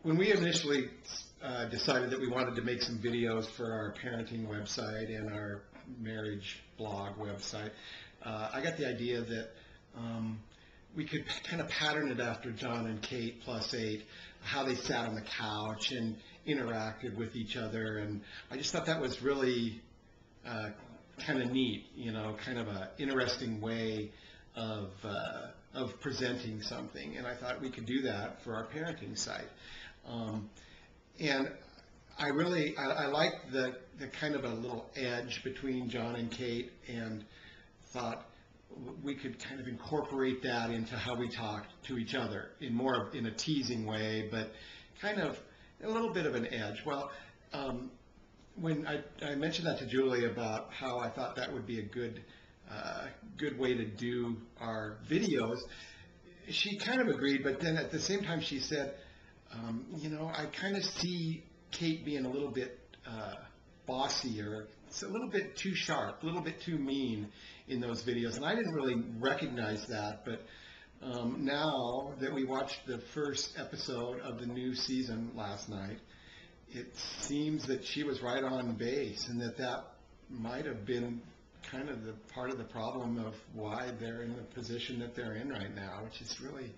when we initially decided that we wanted to make some videos for our parenting website and our marriage blog website, I got the idea that we could kind of pattern it after John and Kate plus 8, how they sat on the couch and interacted with each other, and I just thought that was really kind of neat, kind of an interesting way of presenting something, and I thought we could do that for our parenting site. And I liked the kind of a little edge between John and Kate, and thought we could kind of incorporate that into how we talk to each other in a teasing way, but kind of a little bit of an edge. Well, when I mentioned that to Julie about how I thought that would be a good way to do our videos, she kind of agreed, but then at the same time she said, I kind of see Kate being a little bit bossy, or it's a little bit too sharp, a little bit too mean in those videos, and I didn't really recognize that, but now that we watched the first episode of the new season last night, it seems that she was right on base, and that might have been kind of the part of the problem of why they're in the position that they're in right now, which is really,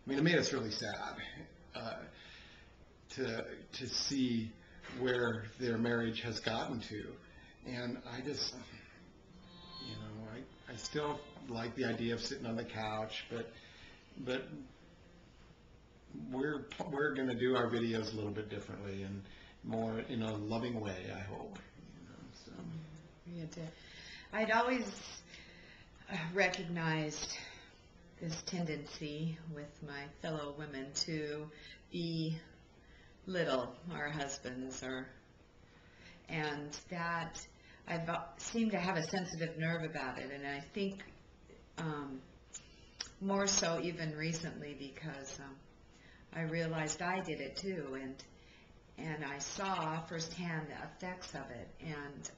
it made us really sad to see where their marriage has gotten to. And I just, I still like the idea of sitting on the couch, but we're going to do our videos a little bit differently and more in a loving way, I hope. So. Yeah, I'd always recognized this tendency with my fellow women to belittle our husbands, and that I've seemed to have a sensitive nerve about it, and I think more so even recently, because I realized I did it too, and I saw firsthand the effects of it, and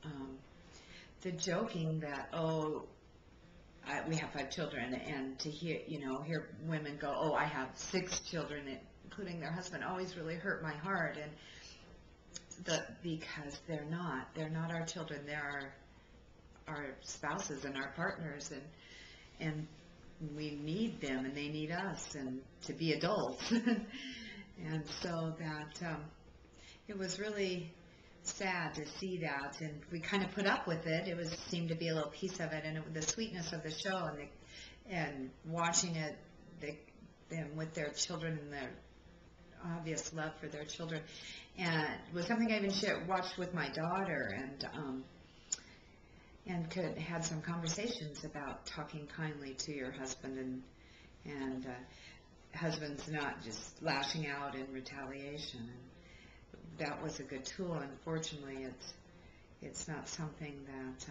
the joking that, we have 5 children, and to hear women go, I have 6 children, including their husband, always really hurt my heart, and because they're not our children, they're our spouses and our partners, and we need them and they need us, and to be adults. And so that it was really sad to see that, and we kind of put up with it. It seemed to be a little piece of it, and the sweetness of the show, and watching it, them with their children and their obvious love for their children, and it was something I even watched with my daughter, and had some conversations about talking kindly to your husband, and husbands not just lashing out in retaliation. And that was a good tool. Unfortunately, it's not something that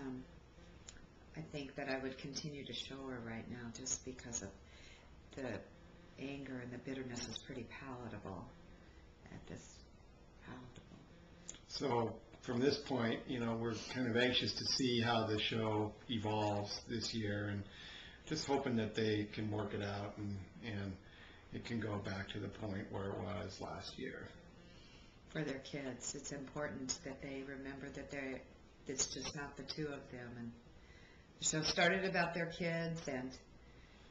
I think that I would continue to show her right now, just because of the anger and the bitterness is pretty palatable at this palatable. So from this point, we're kind of anxious to see how the show evolves this year, and just hoping that they can work it out and it can go back to the point where it was last year. For their kids, it's important that they remember that it's just not the two of them, and the show started about their kids and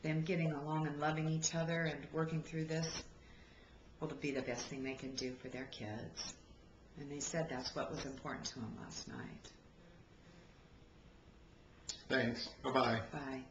them getting along and loving each other and working through this will be the best thing they can do for their kids. And they said that's what was important to them last night. Thanks. Bye-bye. Bye.